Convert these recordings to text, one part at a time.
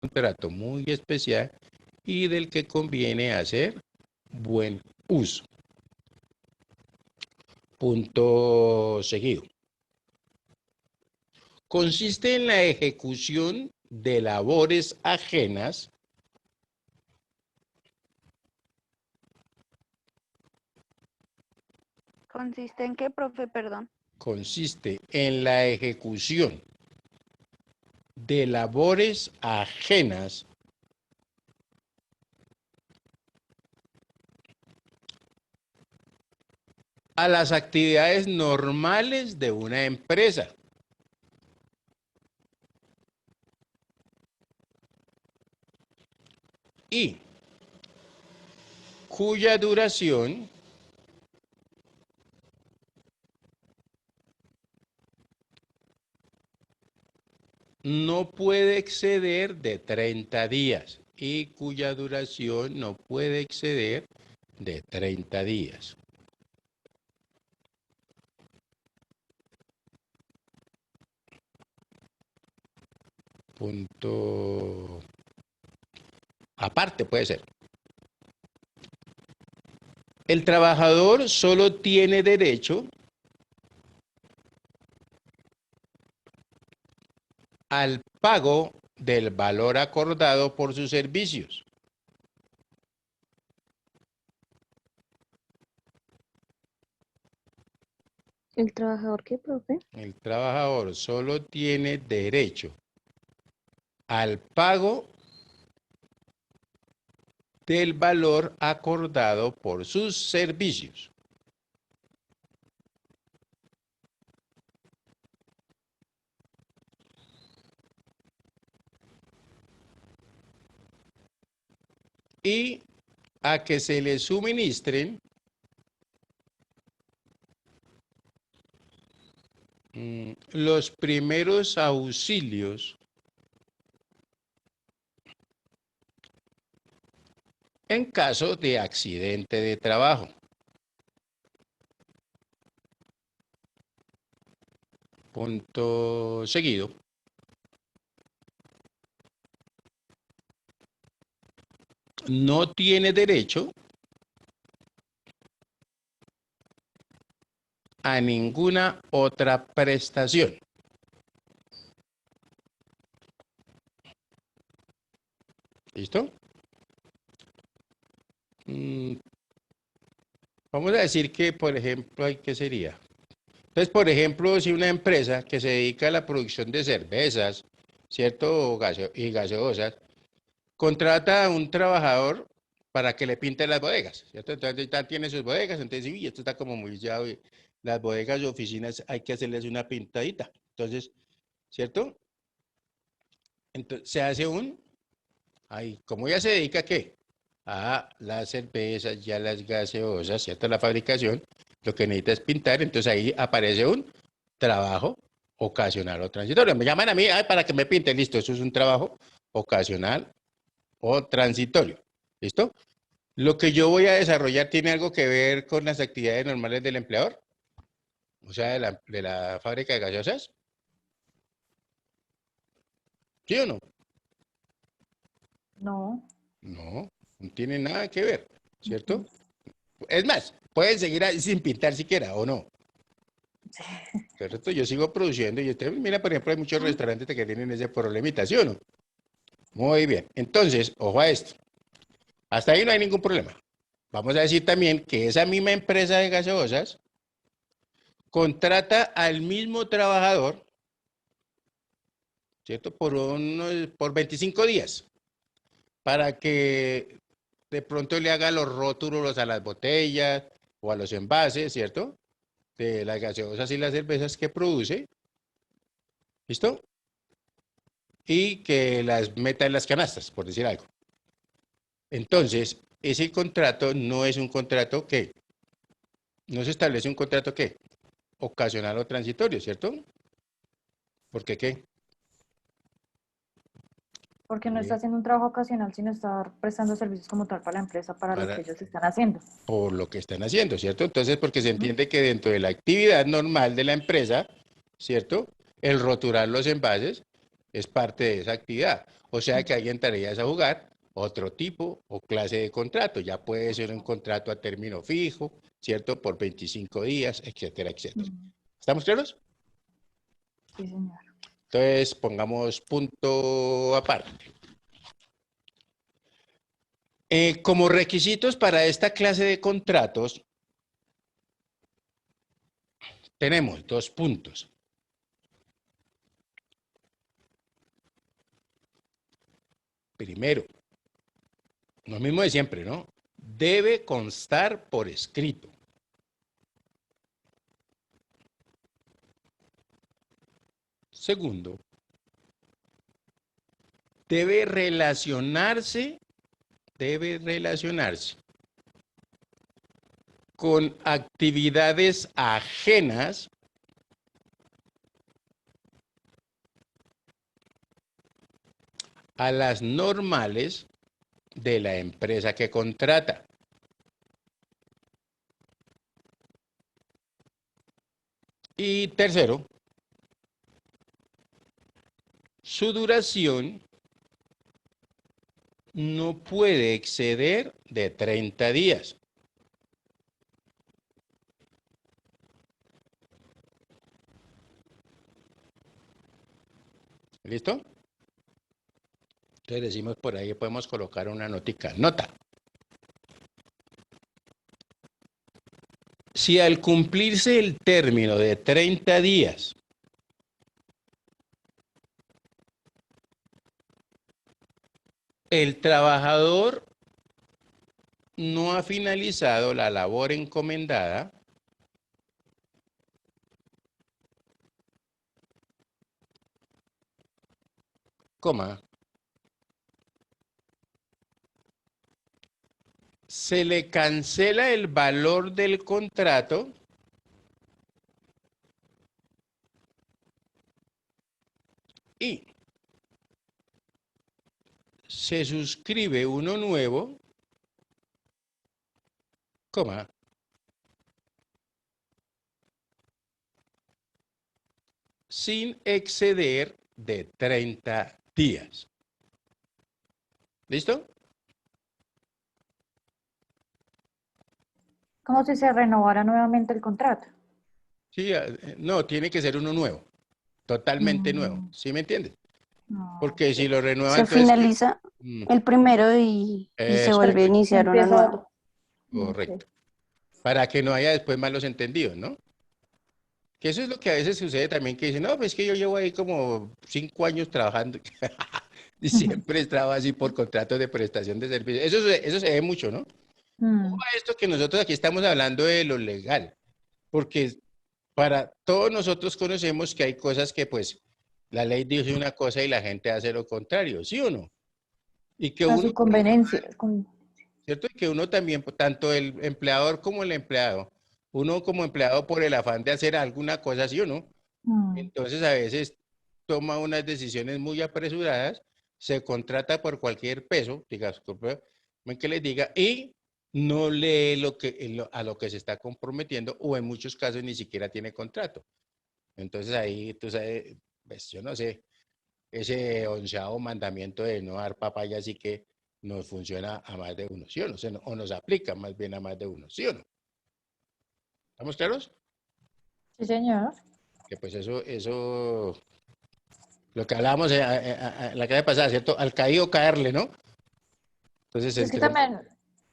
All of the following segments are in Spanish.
contrato muy especial y del que conviene hacer buen uso. Punto seguido. Consiste en la ejecución de labores ajenas ¿Consiste en qué, profe? Perdón. consiste en la ejecución de labores ajenas a las actividades normales de una empresa. Y cuya duración no puede exceder de 30 días y cuya duración no puede exceder de 30 días. Punto aparte puede ser. El trabajador solo tiene derecho al pago del valor acordado por sus servicios. ¿El trabajador qué, profe? El trabajador solo tiene derecho al pago del valor acordado por sus servicios. Y a que se le suministren los primeros auxilios en caso de accidente de trabajo. Punto seguido. No tiene derecho a ninguna otra prestación. ¿Listo? Vamos a decir que, por ejemplo, ¿qué sería? Entonces, por ejemplo, si una empresa que se dedica a la producción de cervezas, ¿cierto? Y gaseosas, contrata a un trabajador para que le pinte las bodegas, ¿cierto? Entonces ya tiene sus bodegas, entonces, uy, esto está como muy ya, las bodegas y oficinas hay que hacerles una pintadita. Entonces, ¿cierto? Entonces, se hace ¿cómo ya se dedica a qué? A las cervezas y a las gaseosas, ¿cierto? La fabricación, lo que necesita es pintar, entonces ahí aparece un trabajo ocasional o transitorio. Me llaman a mí, para que me pinte, listo, eso es un trabajo ocasional o transitorio, ¿listo? Lo que yo voy a desarrollar tiene algo que ver con las actividades normales del empleador, o sea, de la fábrica de gaseosas, ¿sí o no? No. No, no tiene nada que ver, ¿cierto? Es más, pueden seguir ahí sin pintar siquiera, ¿o no? ¿Cierto? Yo sigo produciendo y usted mira, por ejemplo, hay muchos restaurantes que tienen ese problemita, ¿sí o no? Muy bien. Entonces, ojo a esto. Hasta ahí no hay ningún problema. Vamos a decir también que esa misma empresa de gaseosas contrata al mismo trabajador, ¿cierto? Por 25 días, para que de pronto le haga los rótulos a las botellas o a los envases, ¿cierto? De las gaseosas y las cervezas que produce, ¿listo? Y que las meta en las canastas, por decir algo. Entonces, ese contrato no es un contrato que, no se establece un contrato que, ocasional o transitorio, ¿cierto? ¿Por qué qué? Porque no está haciendo un trabajo ocasional, sino está prestando servicios como tal para la empresa, para lo que Para, ellos están haciendo. por lo que están haciendo, ¿cierto? Entonces, porque se entiende que dentro de la actividad normal de la empresa, ¿cierto? El roturar los envases es parte de esa actividad. O sea que ahí entrarías a jugar otro tipo o clase de contrato. Ya puede ser un contrato a término fijo, ¿cierto? Por 25 días, etcétera, etcétera. Mm, ¿Estamos claros? sí, señor. Entonces, pongamos punto aparte. Como requisitos para esta clase de contratos, tenemos 2 puntos. Primero, lo mismo de siempre, ¿no? Debe constar por escrito. Segundo, debe relacionarse con actividades ajenas a las normales de la empresa que contrata. Y tercero, su duración no puede exceder de 30 días. ¿Listo? Entonces decimos por ahí, podemos colocar una notica. Nota. Si al cumplirse el término de 30 días el trabajador no ha finalizado la labor encomendada, coma, se le cancela el valor del contrato y se suscribe uno nuevo, coma, sin exceder de 30 días. ¿Listo? Como si se renovara nuevamente el contrato. Sí, no, tiene que ser uno nuevo, totalmente nuevo. Mm, ¿Sí me entiendes? no, Porque si ok. lo renueva, Se entonces, finaliza el primero y se es vuelve a correcto, iniciar una Empieza nueva. otro. Ok. correcto. Para que no haya después malos entendidos, ¿no? Que eso es lo que a veces sucede también, que dicen, no, pues es que yo llevo ahí como 5 años trabajando y siempre trabajo así por contratos de prestación de servicios. Eso se ve mucho, ¿no? Ojo Mm, a esto que nosotros aquí estamos hablando de lo legal, porque para todos nosotros conocemos que hay cosas que pues la ley dice una cosa y la gente hace lo contrario, ¿sí o no? Y que a uno su conveniencia. ¿cierto? Y que uno también, tanto el empleador como el empleado, uno como empleado por el afán de hacer alguna cosa así o no, Mm, entonces a veces toma unas decisiones muy apresuradas, se contrata por cualquier peso, digas, que les diga, y no lee a lo que se está comprometiendo, o en muchos casos ni siquiera tiene contrato. Entonces ahí, tú sabes, pues, yo no sé, ese 11.º mandamiento de no dar papaya así que nos funciona a más de uno, ¿sí o no? O nos aplica más bien a más de uno, ¿sí o no? ¿Estamos claros? sí, señor. Que pues lo que hablábamos la clase pasada, ¿cierto? Al caído caerle, ¿no? Entonces, Es que también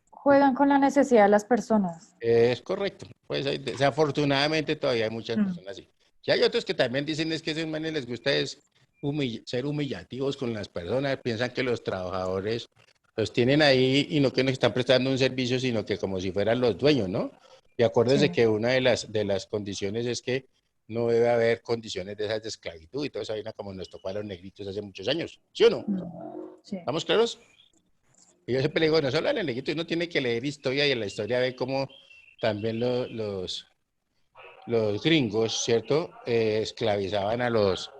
juegan con la necesidad de las personas. es correcto. Pues desafortunadamente todavía hay muchas Mm, personas así. Y hay otros que también dicen es que a esos manes les gusta es ser humillativos con las personas, piensan que los trabajadores los tienen ahí y no que nos están prestando un servicio, sino que como si fueran los dueños, ¿no? Y acuérdense sí. que una de las condiciones es que no debe haber condiciones de esas de esclavitud y toda esa vaina como nos tocó a los negritos hace muchos años, ¿sí o no? Sí. ¿Estamos claros? Y yo siempre le digo, no solo al negrito, uno tiene que leer historia y en la historia ve cómo también los gringos, ¿cierto? Esclavizaban a los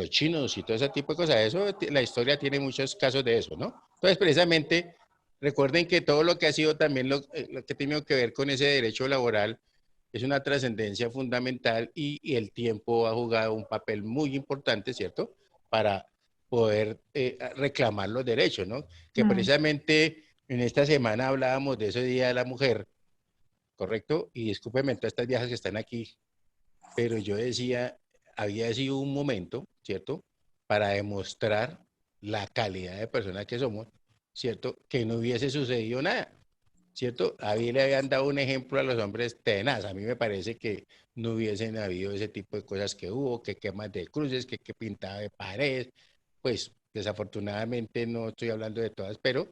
chinos y todo ese tipo de cosas. Eso, la historia tiene muchos casos de eso, ¿no? Entonces, precisamente, recuerden que todo lo que ha sido también lo que ha tenido que ver con ese derecho laboral es una trascendencia fundamental y el tiempo ha jugado un papel muy importante, ¿cierto? Para poder reclamar los derechos, ¿no? Que precisamente en esta semana hablábamos de ese Día de la Mujer, ¿correcto? Y discúlpenme todas estas viejas que están aquí, pero yo decía, había sido un momento, ¿cierto? Para demostrar la calidad de persona que somos, ¿cierto? Que no hubiese sucedido nada, ¿cierto? A mí le habían dado un ejemplo a los hombres tenaz. A mí me parece que no hubiesen habido ese tipo de cosas que hubo, que quemas de cruces, que pintaba de paredes. Pues desafortunadamente no estoy hablando de todas, pero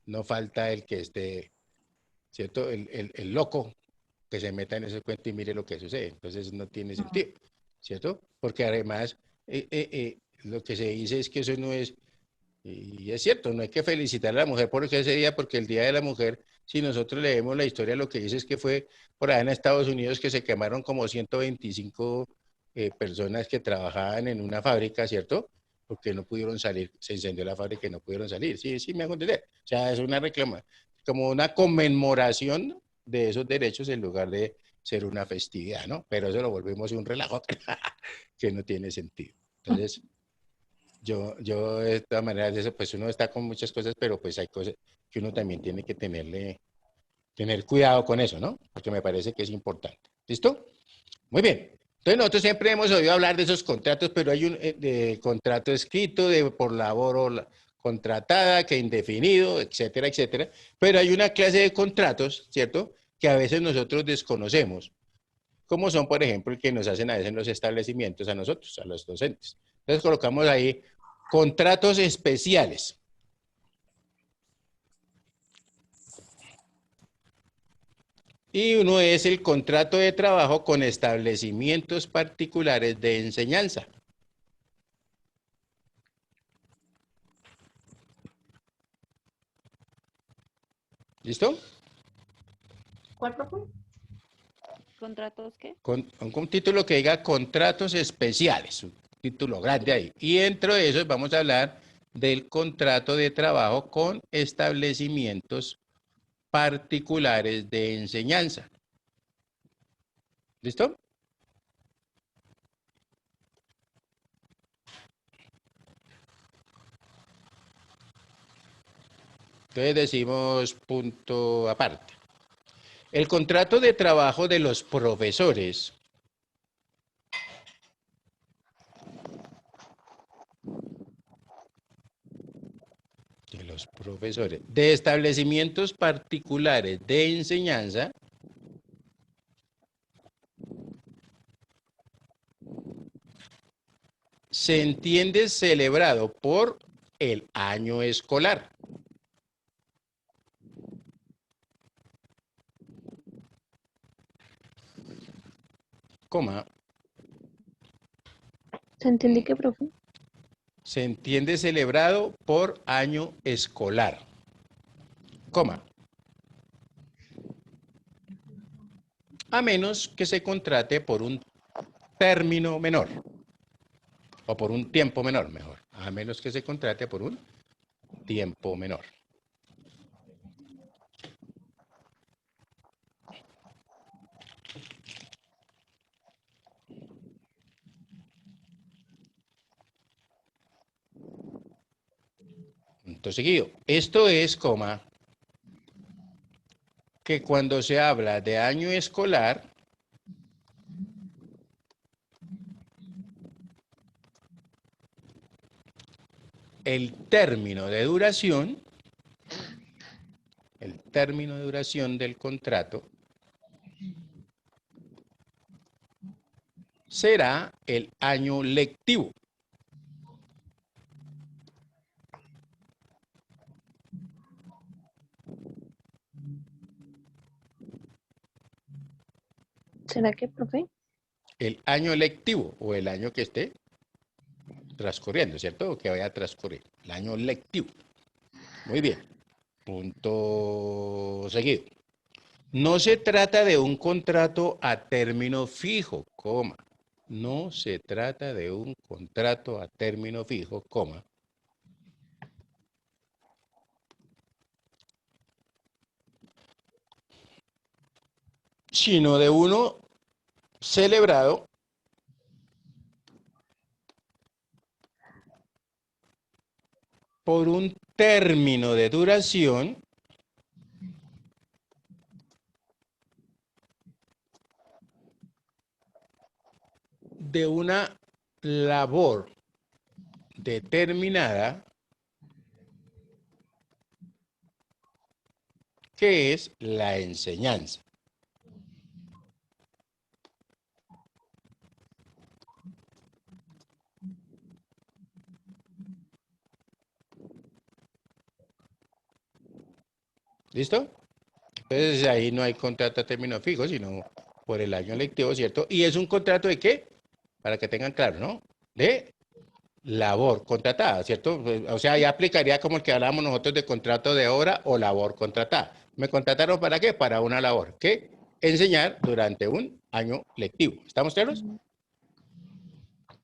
no falta el que esté, ¿cierto? El loco que se meta en ese cuento y mire lo que sucede. Entonces no tiene sentido, ¿cierto? Porque además lo que se dice es que eso no es, y es cierto, no hay que felicitar a la mujer por ese día, porque el Día de la Mujer, si nosotros leemos la historia, lo que dice es que fue por allá en Estados Unidos que se quemaron como 125 personas que trabajaban en una fábrica, ¿cierto? Porque no pudieron salir, se incendió la fábrica y no pudieron salir. Sí, sí, me hago entender. O sea, es una reclama, como una conmemoración de esos derechos en lugar de ser una festividad, ¿no? Pero eso lo volvemos un relajo que no tiene sentido. Entonces, yo de todas maneras, pues uno está con muchas cosas, pero pues hay cosas que uno también tiene que tener cuidado con eso, ¿no? Porque me parece que es importante. ¿Listo? Muy bien. Entonces nosotros siempre hemos oído hablar de esos contratos, pero hay un de contrato escrito, de por labor o contratada, que indefinido, etcétera, etcétera. Pero hay una clase de contratos, ¿cierto? Que a veces nosotros desconocemos, como son, por ejemplo, el que nos hacen a veces en los establecimientos a nosotros, a los docentes. Entonces colocamos ahí contratos especiales. Y uno es el contrato de trabajo con establecimientos particulares de enseñanza. ¿Listo? ¿Cuál, profe? ¿Contratos qué? Con un título que diga contratos especiales, un título grande ahí. Y dentro de eso vamos a hablar del contrato de trabajo con establecimientos particulares de enseñanza. ¿Listo? Entonces decimos punto aparte. El contrato de trabajo de los profesores de establecimientos particulares de enseñanza se entiende celebrado por el año escolar. Coma. ¿Se entiende qué, profe? Se entiende celebrado por año escolar. Coma. A menos que se contrate por un término menor. O por un tiempo menor, mejor. A menos que se contrate por un tiempo menor. Punto seguido. Esto es, coma, que cuando se habla de año escolar, el término de duración del contrato será el año lectivo. ¿Será que, profe? El año lectivo o el año que esté transcurriendo, ¿cierto? O que vaya a transcurrir. El año lectivo. Muy bien. Punto seguido. No se trata de un contrato a término fijo, coma. No se trata de un contrato a término fijo, coma. Sino de uno celebrado por un término de duración de una labor determinada que es la enseñanza. ¿Listo? Entonces ahí no hay contrato a término fijo, sino por el año lectivo, ¿cierto? ¿Y es un contrato de qué? Para que tengan claro, ¿no? De labor contratada, ¿cierto? O sea, ya aplicaría como el que hablábamos nosotros de contrato de obra o labor contratada. ¿Me contrataron para qué? Para una labor. ¿Qué? Enseñar durante un año lectivo. ¿Estamos claros?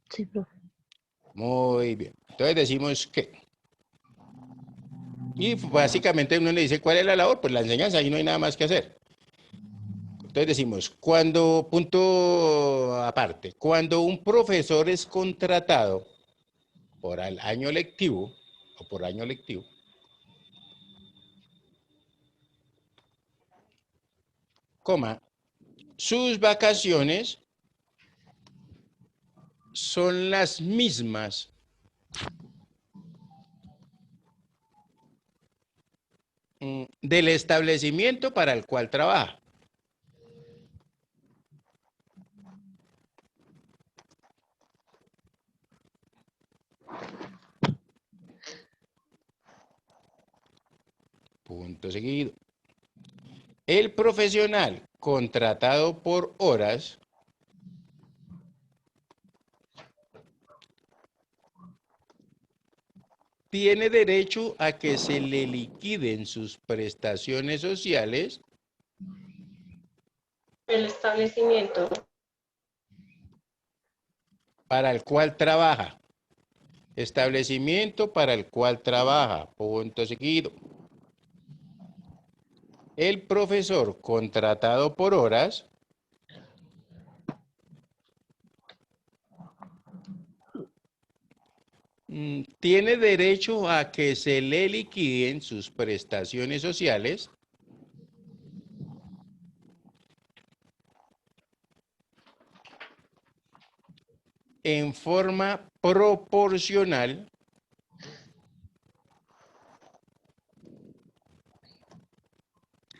Sí, profe. Muy bien. Entonces decimos que. Y básicamente uno le dice, ¿cuál es la labor? Pues la enseñanza, ahí no hay nada más que hacer. Entonces decimos, cuando, punto aparte, cuando un profesor es contratado por el año lectivo, o por año lectivo, coma, sus vacaciones son las mismas del establecimiento para el cual trabaja. Punto seguido. El profesional contratado por horas tiene derecho a que se le liquiden sus prestaciones sociales El establecimiento. para el cual trabaja. Establecimiento para el cual trabaja. Punto seguido. El profesor contratado por horas tiene derecho a que se le liquiden sus prestaciones sociales en forma proporcional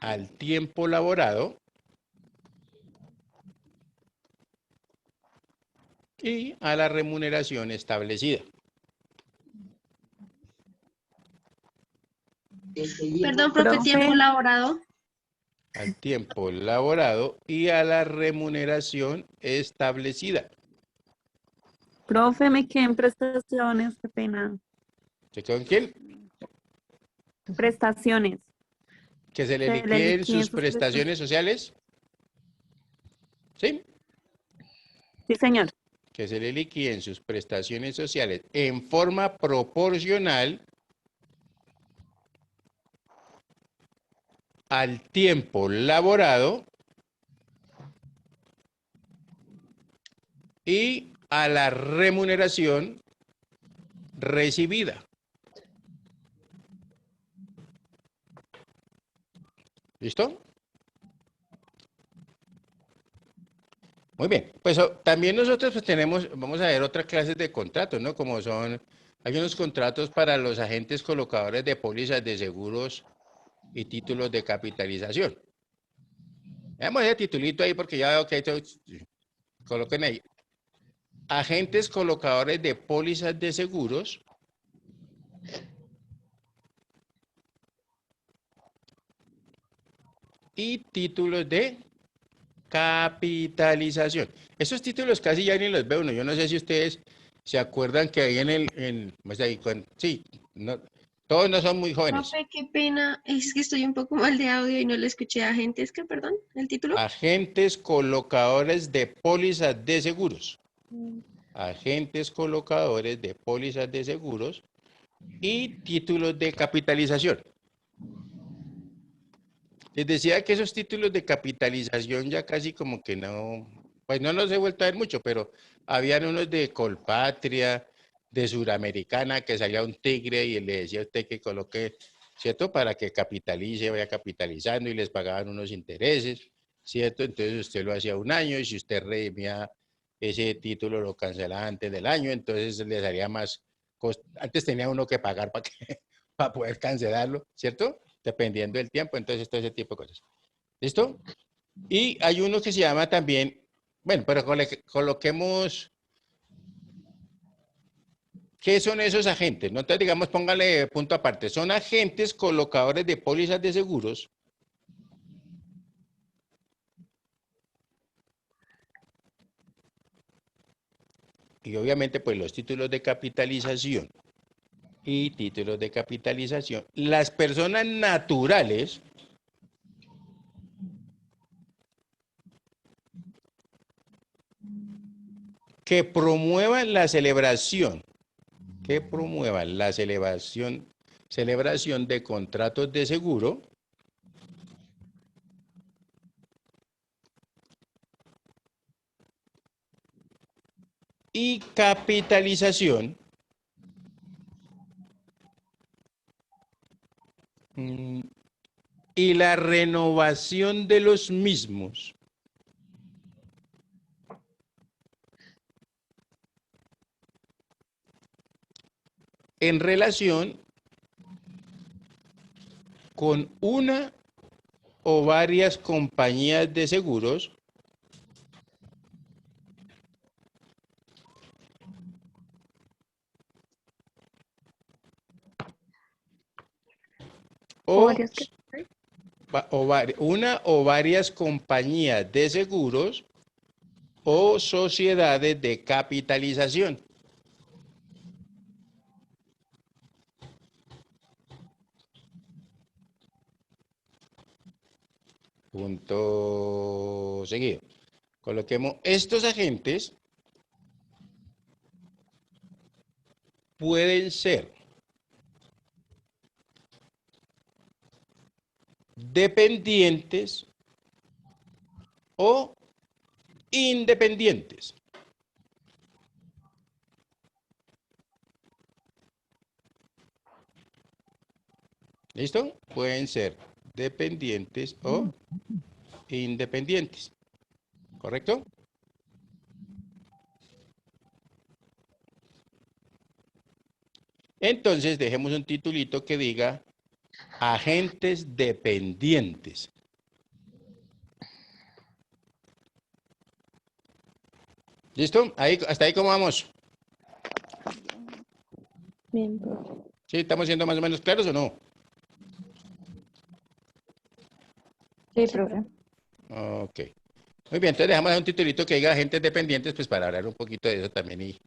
al tiempo laborado y a la remuneración establecida. Perdón, profe, tiempo laborado. Al tiempo laborado y a la remuneración establecida. Profe, me quedé en prestaciones, qué pena. ¿Se quedó en quién? Prestaciones. Que se le Se le liquiden liquiden sus sus prestaciones sociales. ¿Sí? Sí, señor. Que se le liquiden sus prestaciones sociales en forma proporcional al tiempo laborado y a la remuneración recibida. ¿Listo? Muy bien. Pues también nosotros pues, tenemos, vamos a ver otras clases de contratos, ¿no? Como son, hay unos contratos para los agentes colocadores de pólizas de seguros y títulos de capitalización. Veamos ese titulito ahí porque ya veo que coloquen ahí. Agentes colocadores de pólizas de seguros y títulos de capitalización. Esos títulos casi ya ni los veo uno. Yo no sé si ustedes se acuerdan que ahí pues ahí sí, no, todos no son muy jóvenes. Profe, qué pena. Es que estoy un poco mal de audio y no lo escuché a gente. Es que, perdón, el título. Agentes colocadores de pólizas de seguros. Agentes colocadores de pólizas de seguros y títulos de capitalización. Les decía que esos títulos de capitalización ya casi como que no, pues no los he vuelto a ver mucho, pero habían unos de Colpatria, de Suramericana, que salía un tigre y le decía a usted que coloque, ¿cierto? Para que capitalice, vaya capitalizando y les pagaban unos intereses, ¿cierto? Entonces usted lo hacía un año y si usted redimía ese título lo cancelaba antes del año, entonces les haría más antes tenía uno que pagar para, para poder cancelarlo, ¿cierto? Dependiendo del tiempo, entonces todo ese tipo de cosas. ¿Listo? Y hay uno que se llama también, bueno, pero coloquemos, ¿qué son esos agentes? No te digamos, póngale punto aparte. Son agentes colocadores de pólizas de seguros y obviamente pues los títulos de capitalización y títulos de capitalización. Las personas naturales que promuevan la celebración, celebración de contratos de seguro y capitalización y la renovación de los mismos en relación con una o varias compañías de seguros o, una o varias compañías de seguros o sociedades de capitalización. Punto seguido. Coloquemos estos agentes pueden ser dependientes o independientes. ¿Listo? Pueden ser dependientes o independientes. ¿Correcto? Entonces, dejemos un titulito que diga agentes dependientes. ¿Listo? Ahí, hasta ahí, ¿cómo vamos? Bien, profe. ¿Sí? ¿Estamos siendo más o menos claros o no? Sí, profe. Ok. Muy bien, entonces dejamos un titulito que diga agentes dependientes, pues para hablar un poquito de eso también y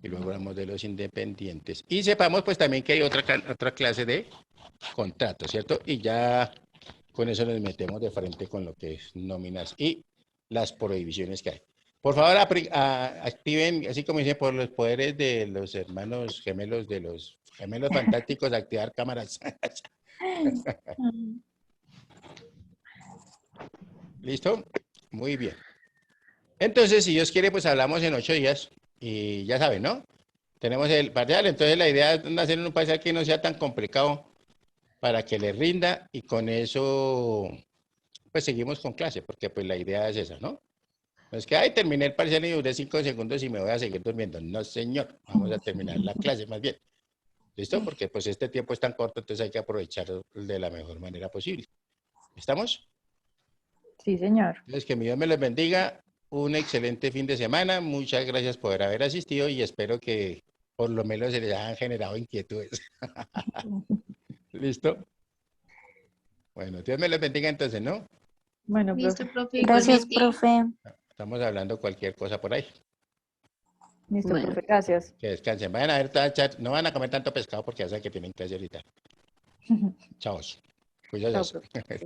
luego hablamos de los independientes. Y sepamos pues también que hay otra clase de contrato, ¿cierto? Y ya con eso nos metemos de frente con lo que es nóminas y las prohibiciones que hay. Por favor, activen, así como dice, por los poderes de los hermanos gemelos, de los gemelos fantásticos, activar cámaras. ¿Listo? Muy bien. Entonces, si Dios quiere, pues hablamos en 8 días y ya saben, ¿no? Tenemos el parcial, entonces la idea es hacer un parcial que no sea tan complicado para que le rinda y con eso, pues seguimos con clase, porque pues la idea es esa, ¿no? No es que, ay, terminé el parcial y duré 5 segundos y me voy a seguir durmiendo. No, señor, vamos a terminar la clase más bien. ¿Listo? Porque pues este tiempo es tan corto, entonces hay que aprovecharlo de la mejor manera posible. ¿Estamos? Sí, señor. Entonces, que mi Dios me los bendiga. Un excelente fin de semana. Muchas gracias por haber asistido y espero que por lo menos se les hayan generado inquietudes. ¿Listo? Bueno, Dios me los bendiga entonces, ¿no? Bueno, Listo, profe. profe, Gracias, igualmente. profe. Estamos hablando cualquier cosa por ahí. Listo, Bueno. profe. Gracias. Que descansen. Vayan a ver toda chat. No van a comer tanto pescado porque ya saben que tienen clase ahorita. Chao. Chao, Cuídense. profe.